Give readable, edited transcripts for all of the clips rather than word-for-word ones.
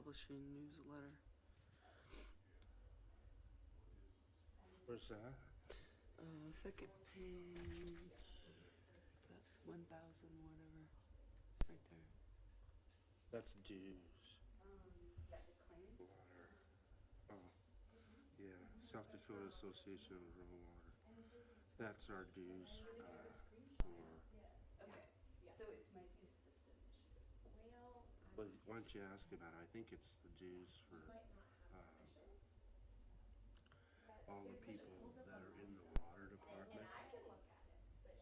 publishing newsletter. Where's that? Second page, that 1,000 whatever, right there. That's dues. Water. Oh, yeah, South Dakota Association of Rural Water. That's our dues for. Okay, so it's might be a system issue. Well, why don't you ask about it? I think it's the dues for all the people that are in the water department,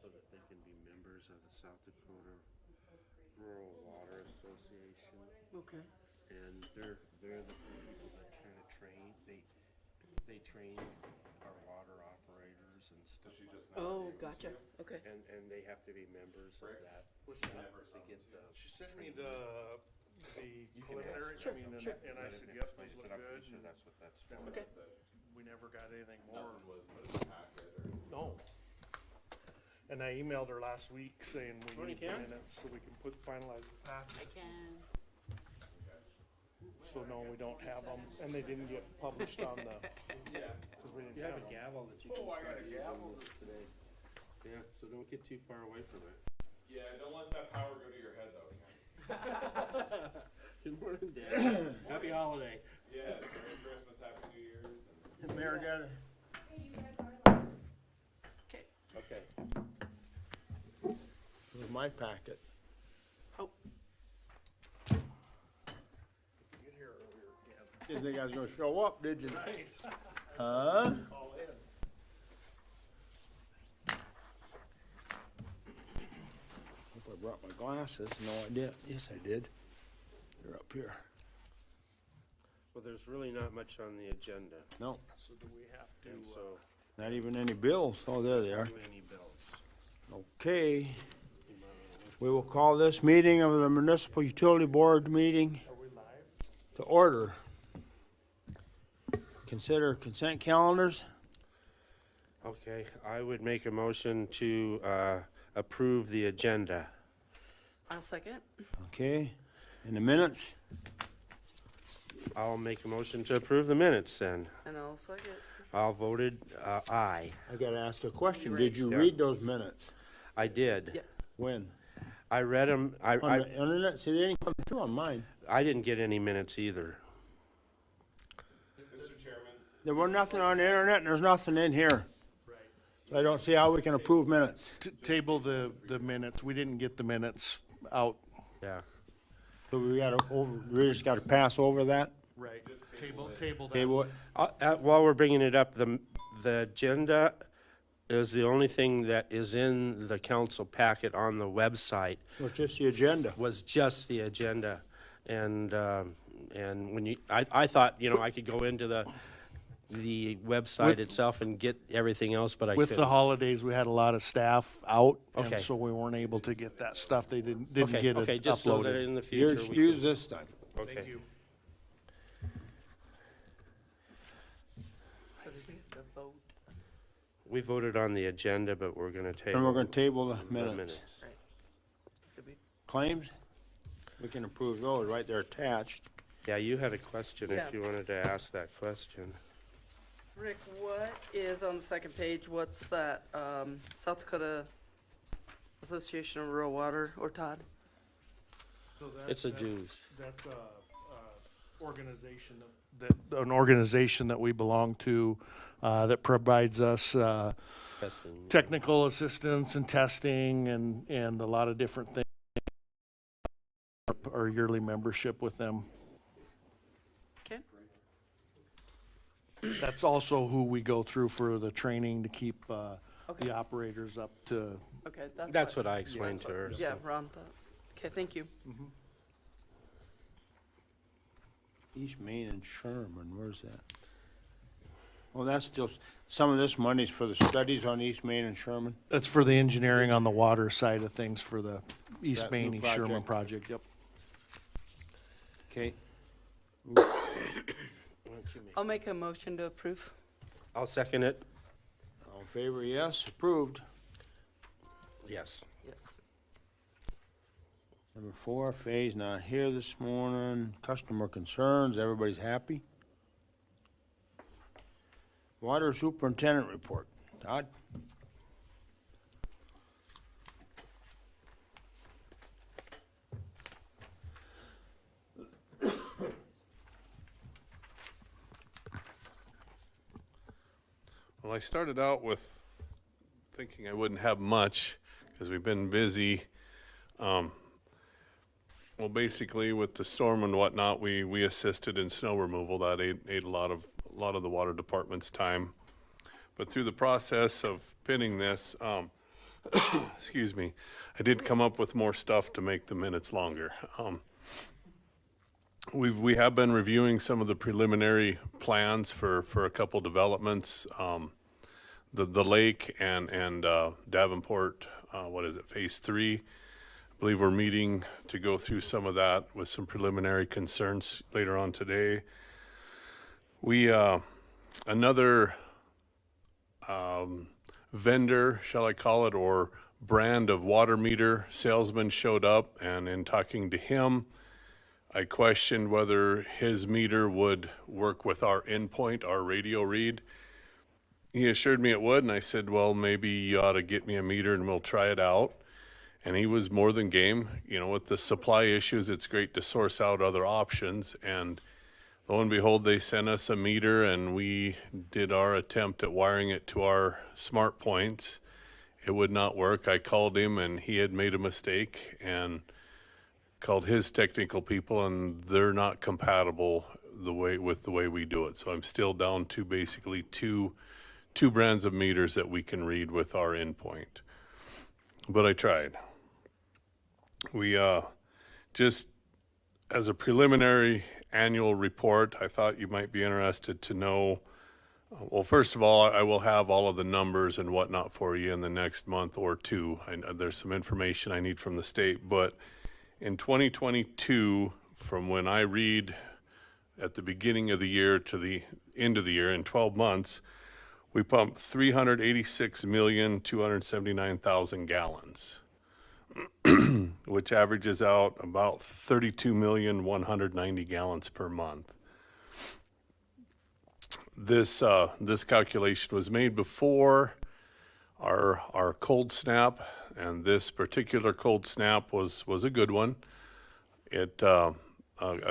so that they can be members of the South Dakota Rural Water Association. Okay. And they're the people that kind of train, they train our water operators and stuff. Oh, gotcha. Okay. And they have to be members of that. What's to that? get the. She sent me the You can preliminary, ask her. I mean, Sure. and I said, yes, those look But I'm good. pretty sure that's what that's for. and Okay. We never got anything more. Nothing was put in the packet or. No. And I emailed her last week saying we Morning, need the Ken. minutes so we can finalize the packet. I can. So no, we don't have them, and they didn't get published on the, Yeah. because we didn't You have have a them. gavel that you can Oh, I got start a using gavel. this today. Yeah, so don't get too far away from it. Yeah, don't let that power go to your head though, Ken. Good morning, Dad. Happy holiday. Yeah, Merry Christmas, Happy New Year's, and Mayor got it. Okay. Okay. It was my packet. Oh, Get here earlier, Ken. Didn't think I was gonna show up, did you? Right. Huh? Call in. Hope I brought my glasses. No, I did. Yes, I did. They're up here. Well, there's really not much on the agenda, No, So do we have and to, so, not even any bills. Oh, there they are. do any bills. Okay. We will call this meeting of the Municipal Utility Board meeting are we live? to order. Consider consent calendars. Okay, I would make a motion to approve the agenda. I'll second. Okay. In the minutes. I'll make a motion to approve the minutes then. And I'll second. All voted aye. I gotta ask a question. You Did you Yeah. read those minutes? I did. Yeah. When? I read them. On the internet? See, they didn't come through on mine. I didn't get any minutes either. Mr. Chairman, There was nothing on the internet and there's nothing in here. Right. So I don't see how we can approve minutes. Table the minutes. We didn't get the minutes out. Yeah. So we just gotta pass over that? Right. Just table that. Table it? While we're bringing it up, the agenda is the only thing that is in the council packet on the website, It was just the agenda. was just the agenda. And when you, I thought, I could go into the website With- itself and get everything else, but I With couldn't. the holidays, we had a lot of staff out, and Okay. so we weren't able to get that stuff. They didn't Okay, get it okay, just so that uploaded. in the You're future. we excused this time. could- Okay. Thank you. So did we have to vote? We voted on the agenda, but we're gonna table. And we're gonna table the the minutes. Right. Did we? Claims? We can approve those, right, they're attached. Yeah, you had a question Yeah. if you wanted to ask that question. Rick, what is on the second page? What's that, South Dakota Association of Rural Water, or Todd? So It's a dues. That's an organization that we belong to, that provides us, Testing. technical assistance and testing and a lot of different things. Our yearly membership with them. Okay. That's also who we go through for the training to keep, Okay. the operators up to. Okay, That's what I explained that's to her. what- Yeah, Ron thought. Okay, thank you. East Main and Sherman, where's that? Well, that's still, some of this money's for the studies on East Main and Sherman. That's for the engineering on the water side of things for the East That Main, new East Sherman project? project, yep. Okay. I'll make a motion to approve. I'll second it. All in favor, yes, approved. Yes. Yes. Number 4, Faye's not here this morning. Customer concerns, everybody's happy. Water Superintendent report. Todd? Well, I started out with thinking I wouldn't have much because we've been busy. Well, basically with the storm and whatnot, we assisted in snow removal. That ate a lot of the water department's time. But through the process of pinning this, excuse me, I did come up with more stuff to make the minutes longer. We have been reviewing some of the preliminary plans for a couple developments. The lake and Davenport, Phase 3. I believe we're meeting to go through some of that with some preliminary concerns later on today. We, another vendor, shall I call it, or brand of water meter salesman showed up, and in talking to him, I questioned whether his meter would work with our endpoint, our radio read. He assured me it would, and I said, well, maybe you ought to get me a meter and we'll try it out. And he was more than game. You know, with the supply issues, it's great to source out other options. And lo and behold, they sent us a meter, and we did our attempt at wiring it to our smart points. It would not work. I called him, and he had made a mistake, and called his technical people, and they're not compatible with the way we do it. So I'm still down to basically two brands of meters that we can read with our endpoint. But I tried. We just as a preliminary annual report, I thought you might be interested to know. Well, first of all, I will have all of the numbers and whatnot for you in the next month or two. There's some information I need from the state, but in 2022, from when I read at the beginning of the year to the end of the year, in 12 months, we pumped 386,279,000 gallons, which averages out about 32,190 gallons per month. This calculation was made before our cold snap, and this particular cold snap was a good one. A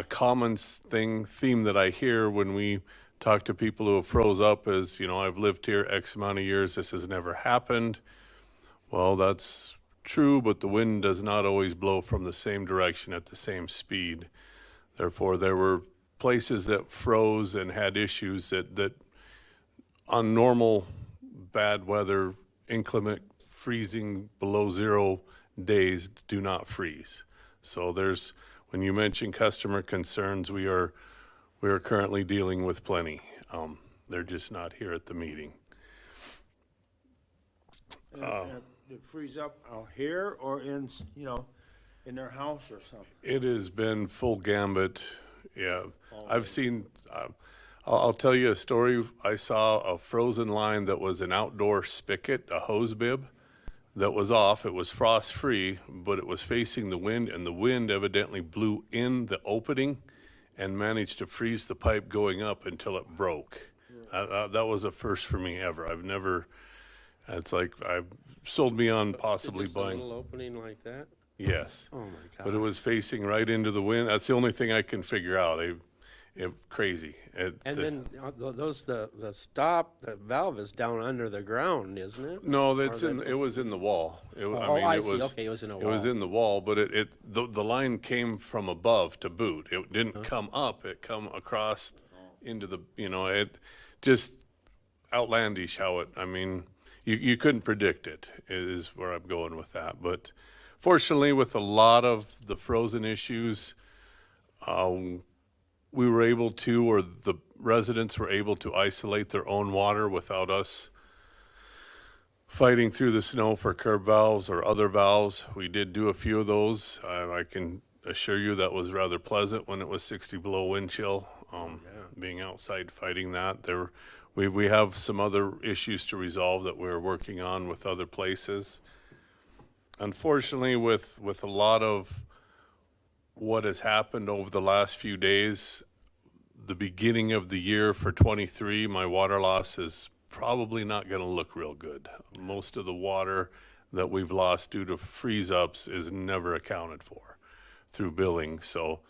common theme that I hear when we talk to people who have froze up is, you know, I've lived here X amount of years, this has never happened. Well, that's true, but the wind does not always blow from the same direction at the same speed. Therefore, there were places that froze and had issues that on normal bad weather, inclement freezing below 0 days do not freeze. So when you mention customer concerns, we are currently dealing with plenty. They're just not here at the meeting. Did it freeze up out here or in their house or something? It has been full gambit. Yeah, I've seen. I'll tell you a story. I saw a frozen line that was an outdoor spigot, a hose bib, that was off. It was frost free, but it was facing the wind, and the wind evidently blew in the opening and managed to freeze the pipe going up until it broke. That was a first for me ever. I've never. It's like I've sold me on possibly Just buying. a little opening like that? Yes. Oh, my God. But it was facing right into the wind. That's the only thing I can figure out. Crazy. And then the valve is down under the ground, isn't it? No, it was in the wall. See. Okay, it was in a wall. It was in the wall, but the line came from above to boot. It didn't come up. It come across into the, it just outlandish how it, you couldn't predict it, is where I'm going with that. But fortunately, with a lot of the frozen issues, we were able to, or the residents were able to isolate their own water without us fighting through the snow for curb valves or other valves. We did do a few of those. I can assure you that was rather pleasant when it was 60 below wind chill, being outside fighting that. We have some other issues to resolve that we're working on with other places. Unfortunately, with a lot of what has happened over the last few days, the beginning of the year for 23, my water loss is probably not going to look real good. Most of the water that we've lost due to freeze ups is never accounted for through billing. So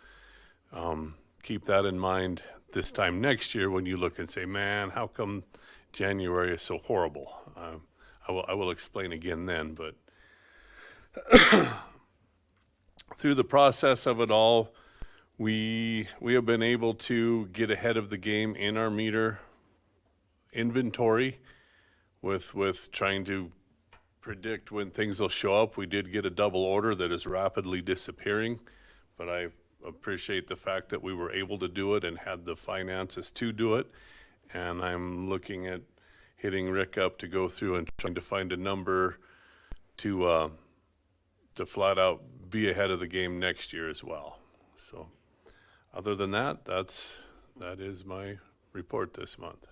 keep that in mind this time next year when you look and say, man, how come January is so horrible? I will explain again then, but through the process of it all, we have been able to get ahead of the game in our meter inventory with trying to predict when things will show up. We did get a double order that is rapidly disappearing, but I appreciate the fact that we were able to do it and had the finances to do it. And I'm looking at hitting Rick up to go through and trying to find a number to flat out be ahead of the game next year as well. So other than that, that is my report this month.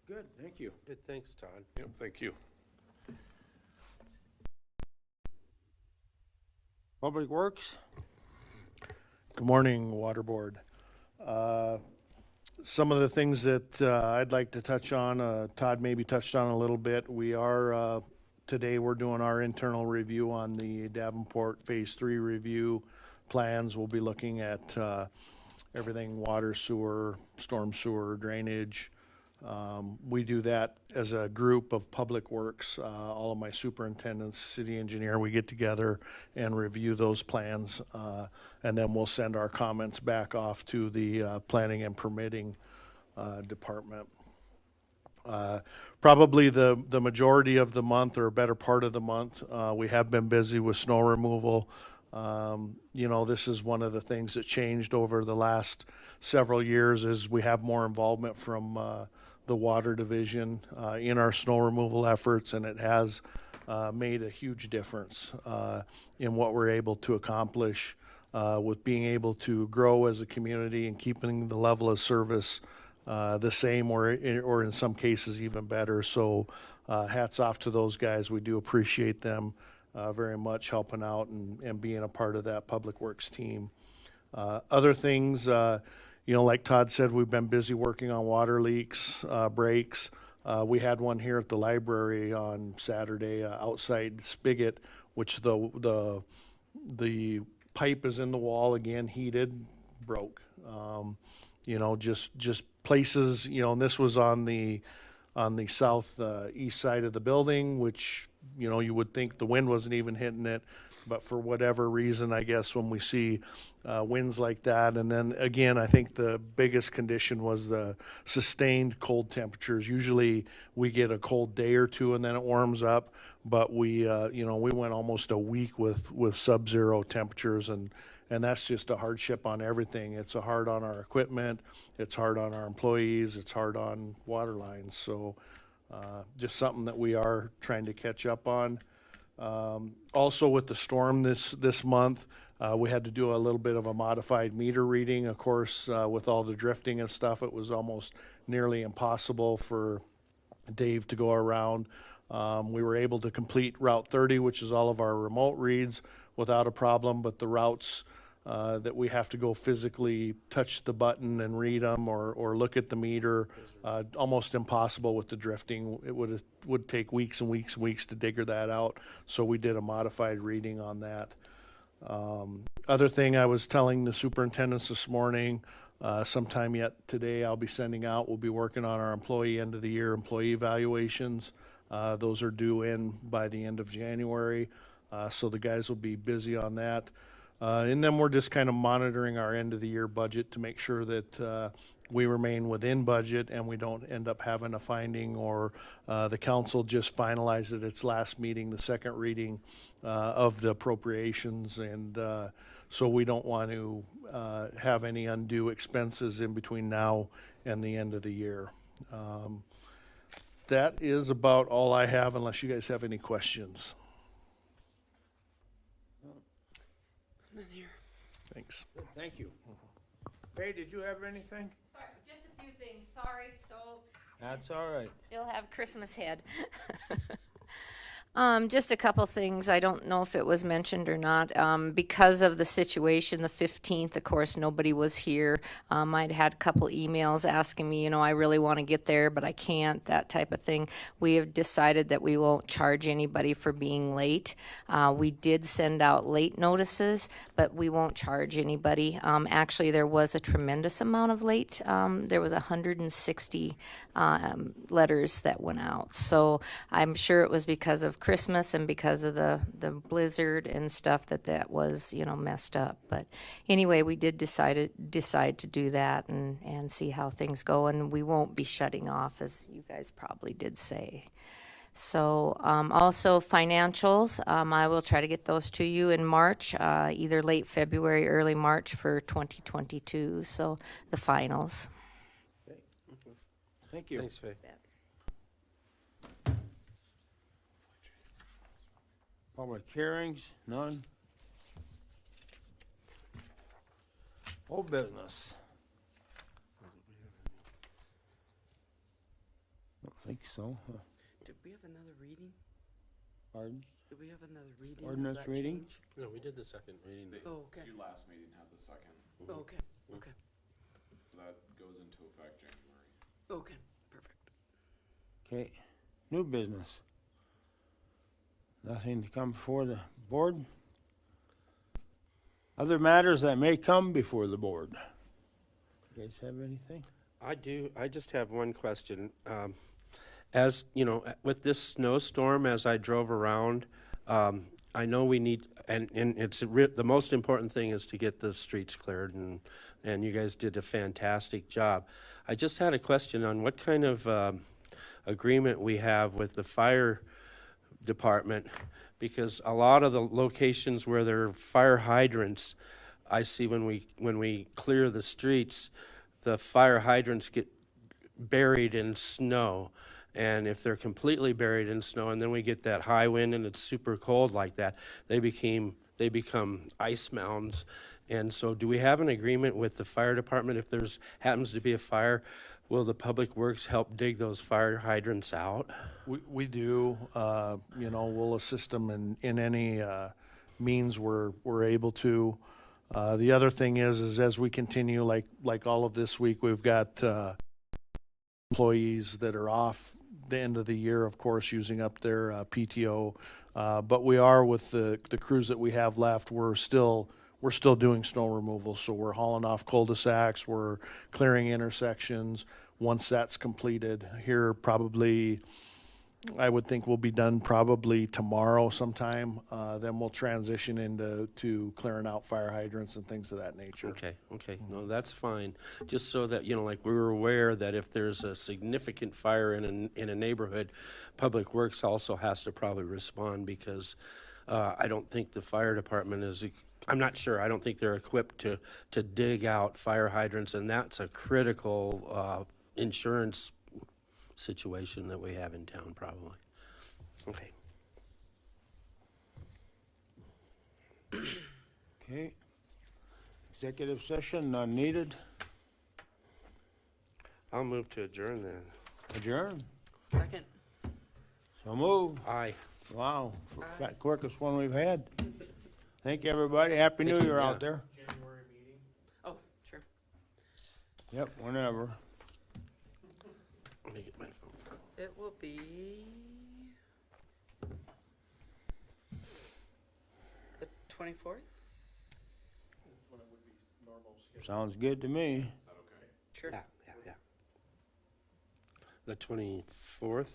Good, thank you. Good, thanks, Todd. Yep, thank you. Public Works? Good morning, Water Board. Some of the things that I'd like to touch on, Todd maybe touched on a little bit. We are, today we're doing our internal review on the Davenport Phase 3 review plans. We'll be looking at everything water, sewer, storm sewer, drainage. We do that as a group of Public Works, all of my superintendents, city engineer, we get together and review those plans, and then we'll send our comments back off to the planning and permitting department. Probably the majority of the month or a better part of the month, we have been busy with snow removal. You know, this is one of the things that changed over the last several years is we have more involvement from the water division in our snow removal efforts, and it has made a huge difference in what we're able to accomplish with being able to grow as a community and keeping the level of service the same or in some cases even better. So hats off to those guys. We do appreciate them very much helping out and being a part of that Public Works team. Other things, you know, like Todd said, we've been busy working on water leaks, breaks. We had one here at the library on Saturday, outside spigot, which the pipe is in the wall again, heated, broke. You know, just places, you know, and this was on the south east side of the building, which, you know, you would think the wind wasn't even hitting it, but for whatever reason, I guess when we see winds like that, and then again, I think the biggest condition was the sustained cold temperatures. Usually we get a cold day or two and then it warms up, but we, you know, we went almost a week with sub-zero temperatures, and that's just a hardship on everything. It's a hard on our equipment, it's hard on our employees, it's hard on water lines. So just something that we are trying to catch up on. Also with the storm this month, we had to do a little bit of a modified meter reading. Of course, with all the drifting and stuff, it was almost nearly impossible for Dave to go around. We were able to complete Route 30, which is all of our remote reads, without a problem, but the routes that we have to go physically touch the button and read them or look at the meter, almost impossible with the drifting. It would take weeks and weeks and weeks to digger that out. So we did a modified reading on that. Other thing I was telling the superintendents this morning, sometime yet today I'll be sending out, we'll be working on our employee end of the year employee evaluations. Those are due in by the end of January. So the guys will be busy on that. And then we're just kind of monitoring our end of the year budget to make sure that we remain within budget and we don't end up having a finding, or the council just finalized at its last meeting the second reading of the appropriations, and so we don't want to have any undue expenses in between now and the end of the year. That is about all I have, unless you guys have any questions. Thanks. Thank you. Faye, did you have anything? Sorry, just a few things, sorry, so That's all right. still have Christmas head. Just a couple things. I don't know if it was mentioned or not. Because of the situation, the 15th, of course, nobody was here. I'd had a couple emails asking me, I really want to get there, but I can't, that type of thing. We have decided that we won't charge anybody for being late. We did send out late notices, but we won't charge anybody. Actually, there was a tremendous amount of late. There was 160 letters that went out. So I'm sure it was because of Christmas and because of the blizzard and stuff that was, messed up. But anyway, we did decide to do that and see how things go. And we won't be shutting off, as you guys probably did say. So also financials, I will try to get those to you in March, either late February, early March for 2022. So the finals. Thank you. Thanks, Faye. Public hearings, none. Old business. Don't think so. Huh. Did we have another reading? Pardon? Did we have another reading? of Ordinance that reading? change? No, we did the second reading. Oh, okay. You last meeting had the second, Oh, okay, okay, so that goes into effect January. okay, perfect. Okay, new business. Nothing to come before the board? Other matters that may come before the board? You guys have anything? I do. I just have one question. As you know, with this snowstorm, as I drove around, I know we need, and it's the most important thing is to get the streets cleared, and you guys did a fantastic job. I just had a question on what kind of agreement we have with the fire department, because a lot of the locations where there are fire hydrants, I see when we clear the streets, the fire hydrants get buried in snow. And if they're completely buried in snow and then we get that high wind and it's super cold like that, they become ice mounds. And so do we have an agreement with the fire department? If there's happens to be a fire, will the Public Works help dig those fire hydrants out? We do, we'll assist them in any means we're able to. The other thing is as we continue, like all of this week, we've got employees that are off the end of the year, of course, using up their PTO. But we are, with the crews that we have left, we're still doing snow removal. So we're hauling off cul-de-sacs, we're clearing intersections. Once that's completed here, probably, I would think we'll be done probably tomorrow sometime. Then we'll transition into clearing out fire hydrants and things of that nature. Okay, no, that's fine. Just so that, like we were aware that if there's a significant fire in a neighborhood, Public Works also has to probably respond, because I don't think the fire department is, I'm not sure, I don't think they're equipped to dig out fire hydrants, and that's a critical insurance situation that we have in town, probably. Okay. Okay. Executive session, none needed. I'll move to adjourn then. Adjourn. Second. So move. Aye. Wow, that quickest one we've had. Thank you, everybody. Happy New Year out there. Oh, sure. Yep, whenever. Let me get my phone. It will be the 24th? Sounds good to me. Sure. Yeah. The 24th?